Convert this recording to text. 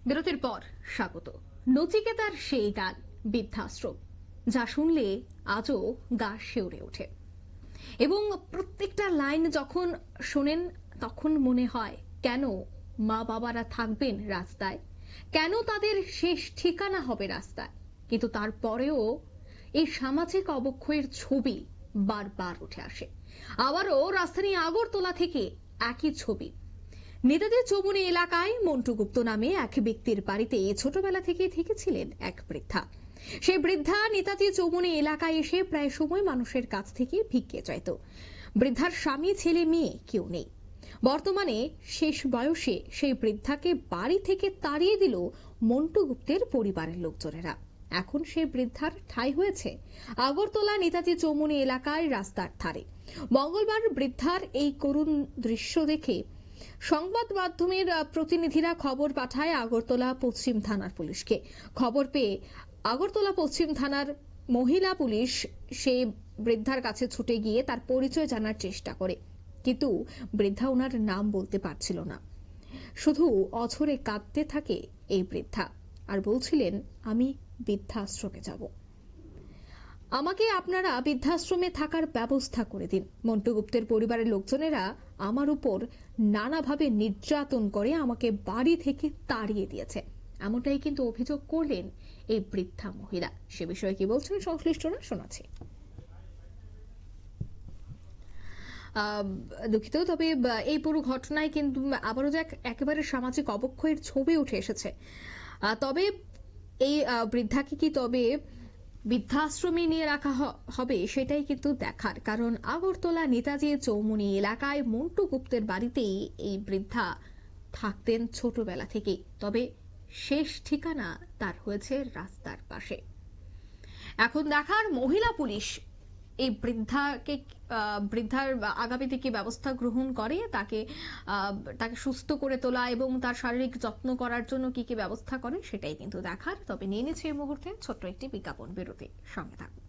বিরতির পর স্বাগত। নচিকেতার সেই গান বৃদ্ধাশ্রম, যা শুনলে আজও গা শিউরে ওঠে এবং প্রত্যেকটা লাইন যখন শোনেন তখন মনে হয় কেন মা বাবারা থাকবেন রাস্তায়, কেন তাদের শেষ ঠিকানা হবে রাস্তায়। কিন্তু তারপরেও এই সামাজিক অবক্ষয়ের ছবি বারবার উঠে আসে। আবারও রাজধানী আগরতলা থেকে একই ছবি। নেতাজি চৌমুহনী এলাকায় মন্টু গুপ্ত নামে এক ব্যক্তির বাড়িতে ছোটবেলা থেকে থেকেছিলেন এক বৃদ্ধা। সেই বৃদ্ধা নেতাজি চৌমুহনী এলাকায় এসে প্রায় সময় মানুষের কাছ থেকে ভিক্ষে চাইত। বৃদ্ধার স্বামী, ছেলে, মেয়ে কেউ নেই। বর্তমানে শেষ বয়সে সেই বৃদ্ধাকে বাড়ি থেকে তাড়িয়ে দিল মন্টু গুপ্তের পরিবারের লোকজনেরা। এখন সেই বৃদ্ধার ঠাঁই হয়েছে আগরতলা নেতাজি চৌমুহনী এলাকায় রাস্তার ধারে। মঙ্গলবার বৃদ্ধার এই করুণ দৃশ্য দেখে সংবাদ মাধ্যমের প্রতিনিধিরা খবর পাঠায় আগরতলা পশ্চিম থানার পুলিশকে। খবর পেয়ে আগরতলা পশ্চিম থানার মহিলা পুলিশ সেই বৃদ্ধার কাছে ছুটে গিয়ে তার পরিচয় জানার চেষ্টা করে, কিন্তু বৃদ্ধা ওনার নাম বলতে পারছিল না। শুধু অঝরে কাঁদতে থাকে এই বৃদ্ধা আর বলছিলেন, আমি বৃদ্ধাশ্রমে যাব, আমাকে আপনারা বৃদ্ধাশ্রমে থাকার ব্যবস্থা করে দিন। মন্টু গুপ্তের পরিবারের লোকজনেরা আমার উপর নানাভাবে নির্যাতন করে আমাকে বাড়ি থেকে তাড়িয়ে দিয়েছে, এমনটাই কিন্তু অভিযোগ করলেন এই বৃদ্ধা মহিলা। সে বিষয়ে কি বলছেন সংশ্লিষ্টরা শোনাচ্ছি। দুঃখিত, তবে এই পুরো ঘটনায় কিন্তু আবারও যে একেবারে সামাজিক অবক্ষয়ের ছবি উঠে এসেছে। তবে এই বৃদ্ধাকে কি তবে বৃদ্ধাশ্রমে নিয়ে রাখা হবে সেটাই কিন্তু দেখার, কারণ আগরতলা নেতাজি চৌমুহনী এলাকায় মন্টু গুপ্তের বাড়িতেই এই বৃদ্ধা থাকতেন ছোটবেলা থেকেই। তবে শেষ ঠিকানা তার হয়েছে রাস্তার পাশে। এখন দেখার মহিলা পুলিশ এই বৃদ্ধার আগামীতে কি ব্যবস্থা গ্রহণ করে, তাকে সুস্থ করে তোলা এবং তার শারীরিক যত্ন করার জন্য কি কি ব্যবস্থা করে সেটাই কিন্তু দেখার। তবে নিয়ে নিচ্ছে এই মুহূর্তে ছোট্ট একটি বিজ্ঞাপন বিরতি, সঙ্গে থাকুন।